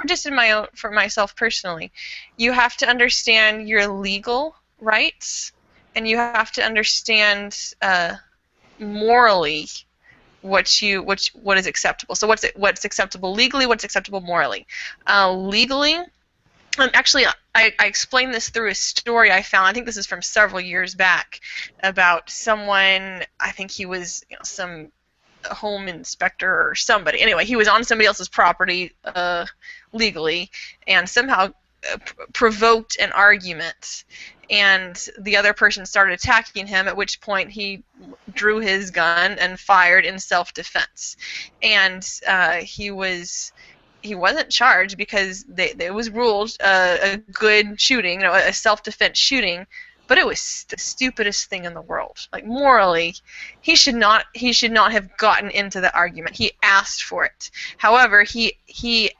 just in my own, for myself personally. You have to understand your legal rights, and you have to understand morally what is acceptable. So what's acceptable legally, what's acceptable morally. Legally. Actually, I explained this through a story I found. I think this is from several years back, about someone. I think he was some home inspector or somebody. Anyway, he was on somebody else's property legally, and somehow provoked an argument, and the other person started attacking him, at which point he drew his gun and fired in self-defense. And he wasn't charged because it was ruled a good shooting, a self-defense shooting, but it was the stupidest thing in the world. Like, morally, he should not have gotten into the argument. He asked for it. However, he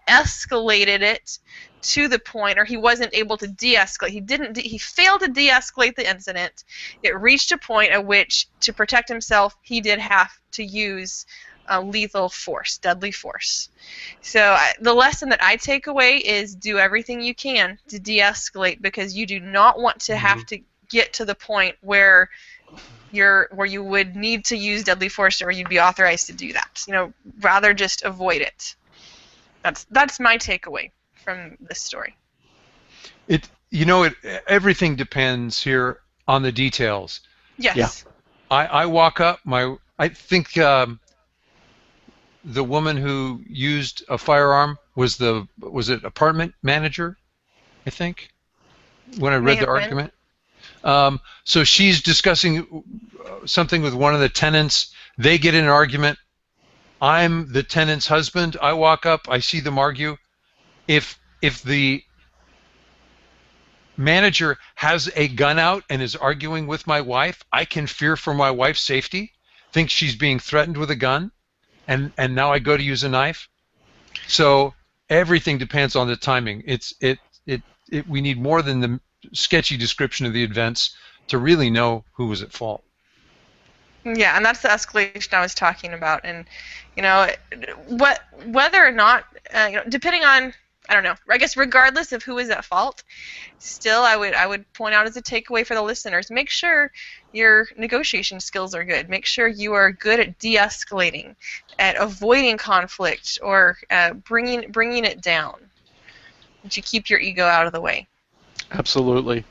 escalated it to the point, or he wasn't able to de-escalate. He failed to de-escalate the incident. It reached a point at which, to protect himself, he did have to use lethal force, deadly force. So the lesson that I take away is do everything you can to de-escalate, because you do not want to have to get to the point where you would need to use deadly force, or you'd be authorized to do that. Rather just avoid it. That's my takeaway from this story. Everything depends here on the details. Yes. Yeah. I walk up. I think the woman who used a firearm was it apartment manager, I think, when I read the argument. So she's discussing something with one of the tenants. They get in an argument. I'm the tenant's husband. I walk up. I see them argue. If the manager has a gun out and is arguing with my wife, I can fear for my wife's safety, think she's being threatened with a gun, and now I go to use a knife. So everything depends on the timing. We need more than the sketchy description of the events to really know who was at fault. Yeah, and that's the escalation I was talking about. And whether or not, depending on, I don't know, I guess regardless of who is at fault, still I would point out as a takeaway for the listeners, make sure your negotiation skills are good. Make sure you are good at de-escalating, at avoiding conflict, or bringing it down. That you keep your ego out of the way. Absolutely.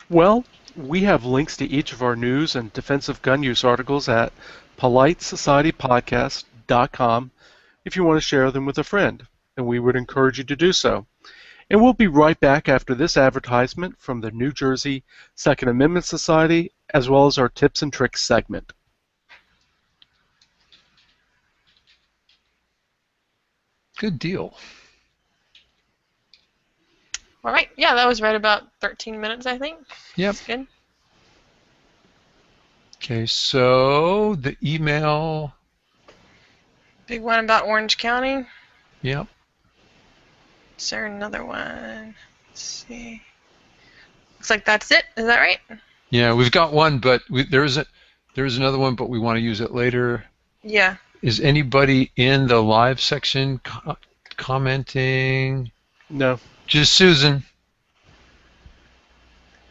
Well, we have links to each of our news and defensive gun use articles at politesocietypodcast.com if you want to share them with a friend, and we would encourage you to do so. And we'll be right back after this advertisement from the New Jersey Second Amendment Society, as well as our Tips and Tricks segment. Good deal. All right. Yeah, that was right about 13 minutes, I think. Yep. That's good. Okay, so the email. Big one about Orange County. Yep. Is there another one? Let's see. Looks like that's it. Is that right? Yeah, we've got one, but there's another one, but we want to use it later. Yeah. Is anybody in the live section commenting? No. Just Susan.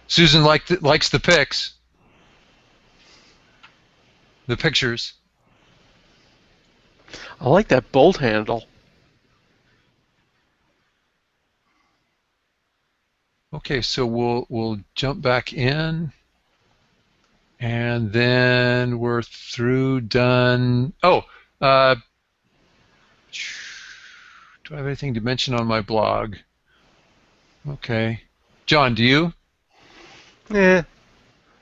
Susan likes the pics. The pictures. I like that bolt handle. Okay, so we'll jump back in, and then we're done. Oh, do I have anything to mention on my blog? Okay, John, do you? Yeah.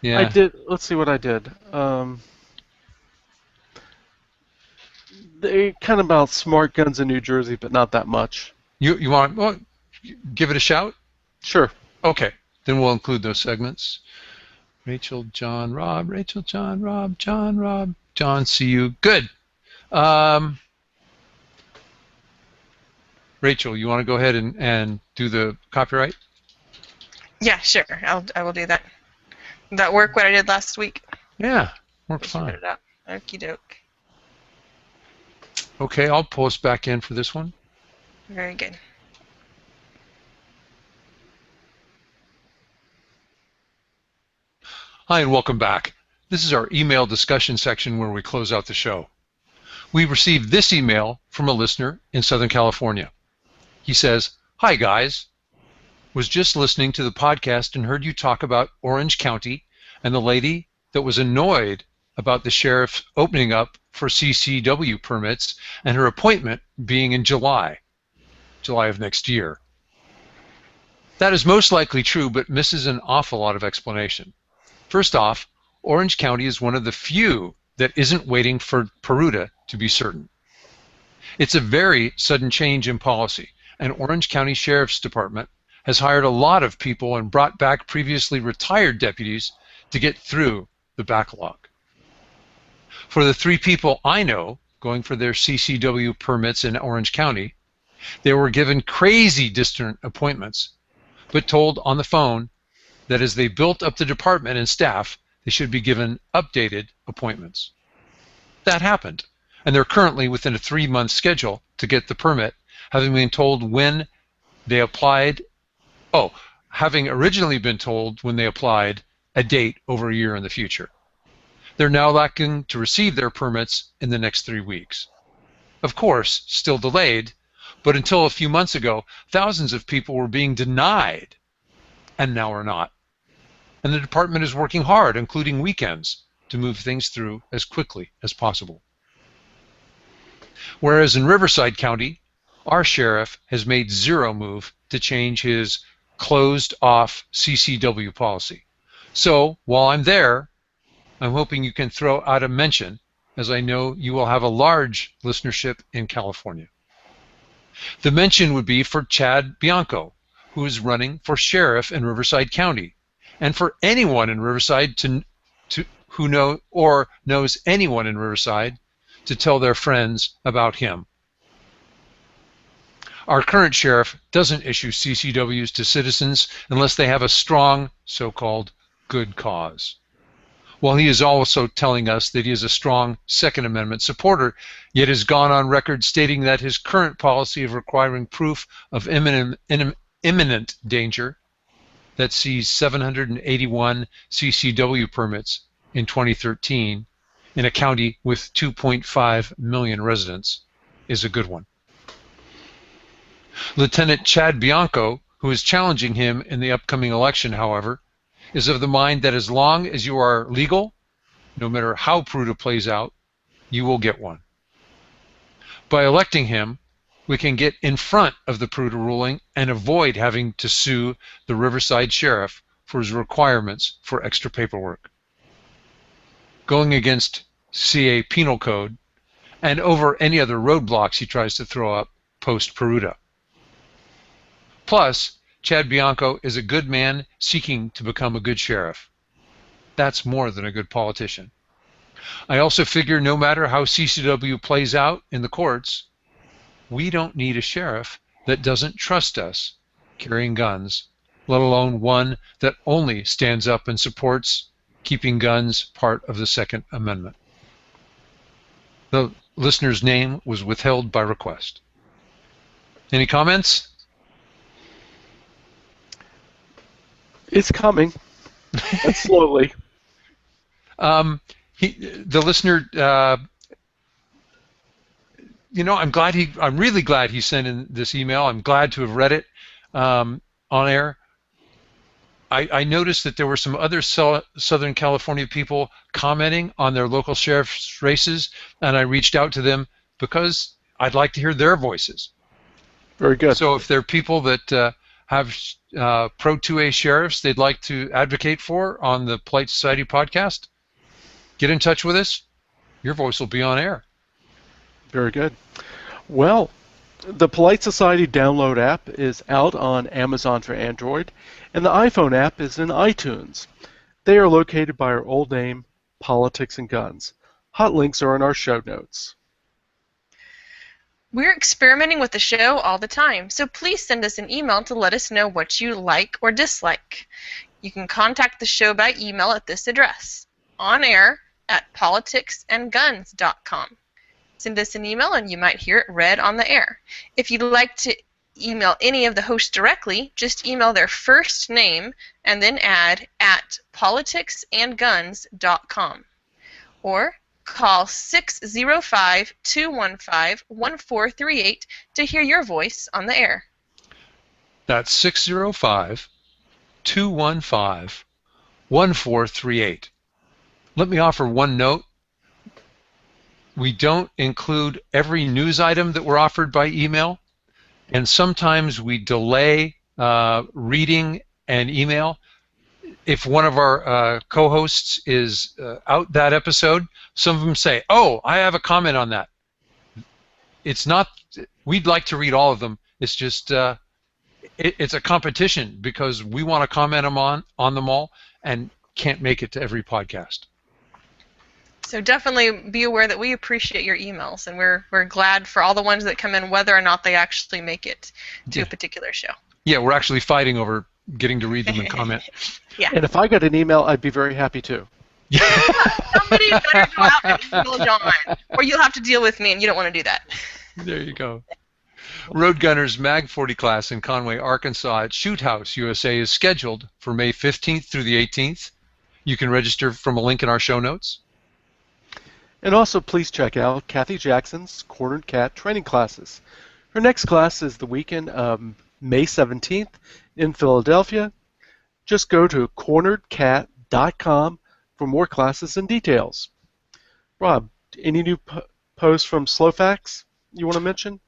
Yeah. I did. Let's see what I did. They kind of about smart guns in New Jersey, but not that much. You want give it a shout? Sure. Okay, then we'll include those segments. Rachel, John, Rob, Rachel, John, Rob, John, Rob, John, see you. Good. Rachel, you want to go ahead and do the copyright? Yeah, sure. I will do that. Did that work what I did last week? Yeah, worked fine. Okie doke. Okay, I'll post back in for this one. Very good. Hi, and welcome back. This is our email discussion section where we close out the show. We received this email from a listener in Southern California. He says, "Hi guys, was just listening to the podcast and heard you talk about Orange County and the lady that was annoyed about the sheriff opening up for CCW permits and her appointment being in July of next year. That is most likely true, but misses an awful lot of explanation. First off, Orange County is one of the few that isn't waiting for Peruta to be certain. It's a very sudden change in policy, and Orange County Sheriff's Department has hired a lot of people and brought back previously retired deputies to get through the backlog. For the 3 people I know going for their CCW permits in Orange County, they were given crazy distant appointments, but told on the phone that as they built up the department and staff, they should be given updated appointments. That happened, and they're currently within a 3-month schedule to get the permit, having been told when they applied, having originally been told when they applied a date over a year in the future. They're now looking to receive their permits in the next 3 weeks. Of course, still delayed, but until a few months ago, thousands of people were being denied, and now are not. And the department is working hard, including weekends, to move things through as quickly as possible. Whereas in Riverside County, our sheriff has made zero move to change his closed-off CCW policy. So, while I'm there, I'm hoping you can throw out a mention, as I know you will have a large listenership in California. The mention would be for Chad Bianco, who is running for sheriff in Riverside County, and for anyone in Riverside who knows anyone in Riverside to tell their friends about him. Our current sheriff doesn't issue CCWs to citizens unless they have a strong, so-called, good cause. While he is also telling us that he is a strong Second Amendment supporter, yet has gone on record stating that his current policy of requiring proof of imminent danger that sees 781 CCW permits in 2013 in a county with 2.5 million residents is a good one. Lieutenant Chad Bianco, who is challenging him in the upcoming election, however, is of the mind that as long as you are legal, no matter how PRUTA plays out, you will get one. By electing him, we can get in front of the PRUTA ruling and avoid having to sue the Riverside Sheriff for his requirements for extra paperwork, going against CA Penal Code, and over any other roadblocks he tries to throw up post-PRUTA. Plus, Chad Bianco is a good man seeking to become a good sheriff. That's more than a good politician. I also figure no matter how CCW plays out in the courts, we don't need a sheriff that doesn't trust us carrying guns, let alone one that only stands up and supports keeping guns part of the Second Amendment. The listener's name was withheld by request. Any comments? It's coming, but slowly. The listener, I'm really glad he sent in this email. I'm glad to have read it on air. I noticed that there were some other Southern California people commenting on their local sheriff's races, and I reached out to them because I'd like to hear their voices. Very good. So if there are people that have Pro 2A sheriffs they'd like to advocate for on the Polite Society podcast, get in touch with us. Your voice will be on air. Very good. Well, the Polite Society download app is out on Amazon for Android, and the iPhone app is in iTunes. They are located by our old name, Politics and Guns. Hot links are in our show notes. We're experimenting with the show all the time, so please send us an email to let us know what you like or dislike. You can contact the show by email at this address, onair@politicsandguns.com. Send us an email and you might hear it read on the air. If you'd like to email any of the hosts directly, just email their first name and then add @politicsandguns.com. Or call 605-215-1438 to hear your voice on the air. That's 605-215-1438. Let me offer one note. We don't include every news item that we're offered by email, and sometimes we delay reading an email. If one of our co-hosts is out that episode, some of them say, "Oh, I have a comment on that." It's not. We'd like to read all of them. It's just it's a competition because we want to comment on them all and can't make it to every podcast. So definitely be aware that we appreciate your emails, and we're glad for all the ones that come in, whether or not they actually make it to a particular show. Yeah, we're actually fighting over getting to read them and comment. Yeah. And if I got an email, I'd be very happy too. Somebody better go out and email John, or you'll have to deal with me, and you don't want to do that. There you go. Road Gunners Mag 40 class in Conway, Arkansas at Shoot House, USA is scheduled for May 15th through the 18th. You can register from a link in our show notes. And also, please check out Kathy Jackson's Cornered Cat training classes. Her next class is the weekend of May 17th in Philadelphia. Just go to corneredcat.com for more classes and details. Rob, any new posts from Slowfax you want to mention?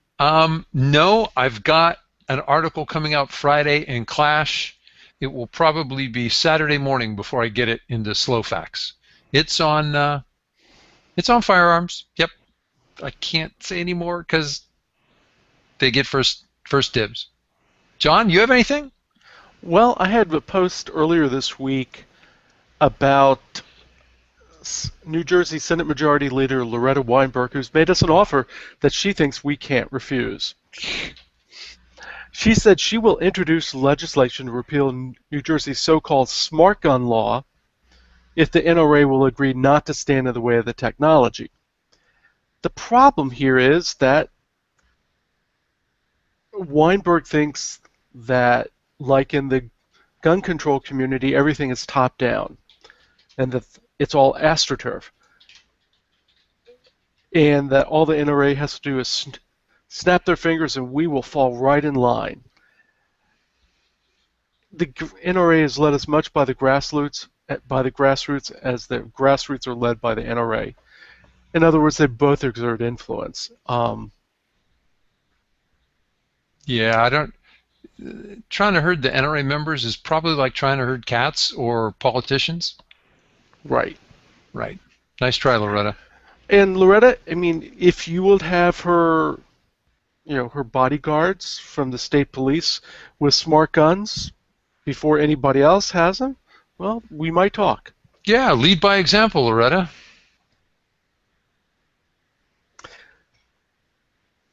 No, I've got an article coming out Friday in Clash. It will probably be Saturday morning before I get it into Slowfax. It's on firearms. Yep. I can't say any more because they get first dibs. John, you have anything? Well, I had a post earlier this week about New Jersey Senate Majority Leader Loretta Weinberg, who's made us an offer that she thinks we can't refuse. She said she will introduce legislation to repeal New Jersey's so-called smart gun law if the NRA will agree not to stand in the way of the technology. The problem here is that Weinberg thinks that, like in the gun control community, everything is top-down, and that it's all AstroTurf, and that all the NRA has to do is snap their fingers and we will fall right in line. The NRA is led as much by the grassroots as the grassroots are led by the NRA. In other words, they both exert influence. Yeah, trying to herd the NRA members is probably like trying to herd cats or politicians. Right. Right. Nice try, Loretta. And Loretta, I mean, if you would have her, her bodyguards from the state police with smart guns before anybody else has them, well, we might talk. Yeah, lead by example, Loretta.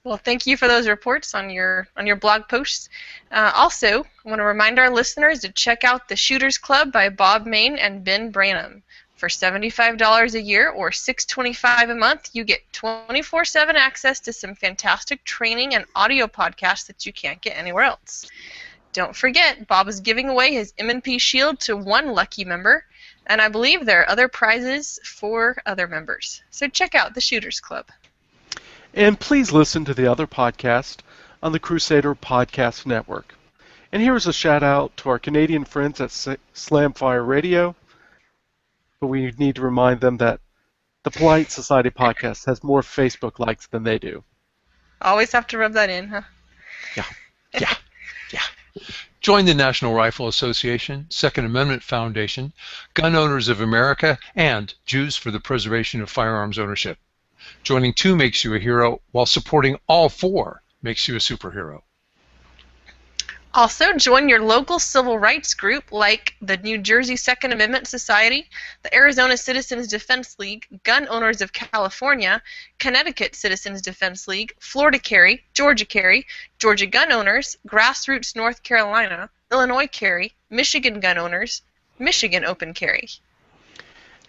Well, thank you for those reports on your blog posts. Also, I want to remind our listeners to check out the Shooters Club by Bob Main and Ben Branham. For $75 a year or $6.25 a month, you get 24/7 access to some fantastic training and audio podcasts that you can't get anywhere else. Don't forget, Bob is giving away his M&P Shield to one lucky member, and I believe there are other prizes for other members. So check out the Shooters Club. And please listen to the other podcast on the Crusader Podcast Network. And here's a shout out to our Canadian friends at Slamfire Radio. But we need to remind them that the Polite Society Podcast has more Facebook likes than they do. Always have to rub that in, huh? Yeah. Join the National Rifle Association, Second Amendment Foundation, Gun Owners of America, and Jews for the Preservation of Firearms Ownership. Joining 2 makes you a hero, while supporting all 4 makes you a superhero. Also, join your local civil rights group like the New Jersey Second Amendment Society, the Arizona Citizens Defense League, Gun Owners of California, Connecticut Citizens Defense League, Florida Carry, Georgia Gun Owners, Grassroots North Carolina, Illinois Carry, Michigan Gun Owners, Michigan Open Carry.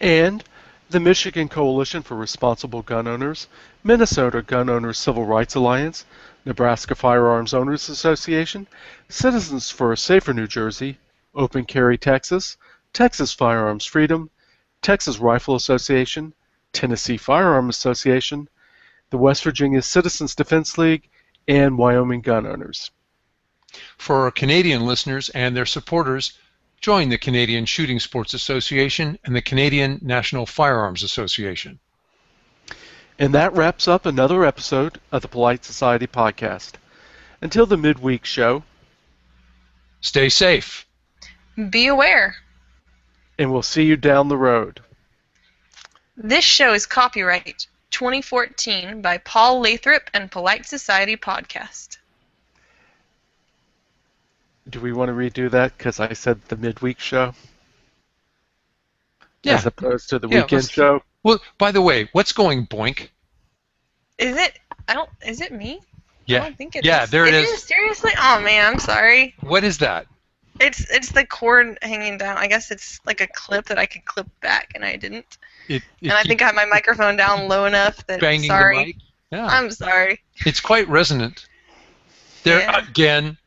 And the Michigan Coalition for Responsible Gun Owners, Minnesota Gun Owners Civil Rights Alliance, Nebraska Firearms Owners Association, Citizens for a Safer New Jersey, Open Carry Texas, Texas Firearms Freedom, Texas Rifle Association, Tennessee Firearm Association, the West Virginia Citizens Defense League, and Wyoming Gun Owners. For our Canadian listeners and their supporters, join the Canadian Shooting Sports Association and the Canadian National Firearms Association. And that wraps up another episode of the Polite Society Podcast. Until the midweek show, stay safe. Be aware. And we'll see you down the road. This show is copyright 2014 by Paul Lathrop and Polite Society Podcast. Do we want to redo that? Because I said the midweek show Yeah. as opposed to the Yeah, weekend let's- show. Well, by the way, what's going boink? Is it? I don't. Is it me? I Yeah. don't think it Yeah, is. there it It is. is? Seriously? Oh man, I'm sorry. What is that? It's the cord hanging down. I guess it's like a clip that I could clip back, and I didn't. It And I think I have my microphone down low enough that. banging Sorry. the mic. Yeah. I'm sorry. It's quite resonant. There Yeah. again.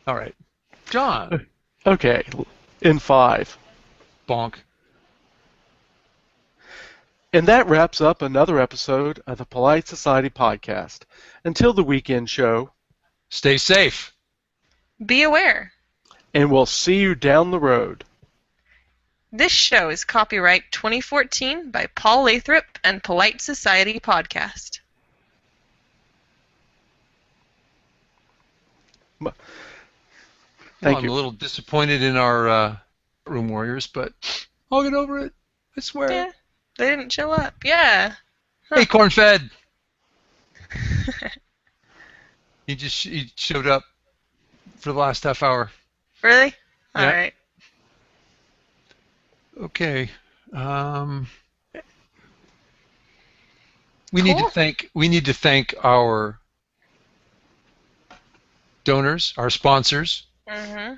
All right. John. Okay, in 5. Bonk. And that wraps up another episode of the Polite Society podcast. Until the weekend show, Stay safe. Be aware. and we'll see you down the road. This show is copyright 2014 by Paul Lathrop and Polite Society Podcast. Thank I'm you. a little disappointed in our room warriors, but I'll get over it. I swear. Yeah, they didn't chill up. Yeah. Hey, corn-fed. He showed up for the last half hour. Really? All Yeah. right. Okay. We need Cool. to thank our donors, our sponsors. Mm-hmm.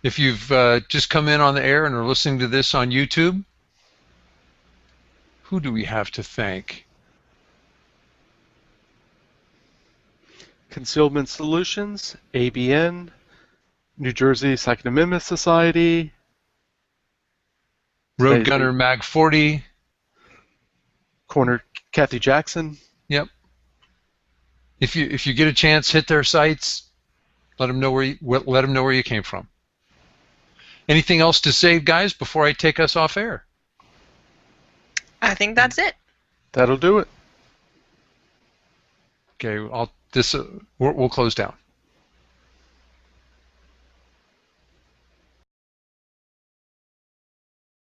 If you've just come in on the air and are listening to this on YouTube, who do we have to thank? Concealment Solutions, ABN, New Jersey Second Amendment Society, Road Gunner Mag 40. Corner Kathy Jackson. Yep. If you get a chance, hit their sites. Let them know where you came from. Anything else to say, guys, before I take us off air? I think that's it. That'll do it. Okay, we'll close down.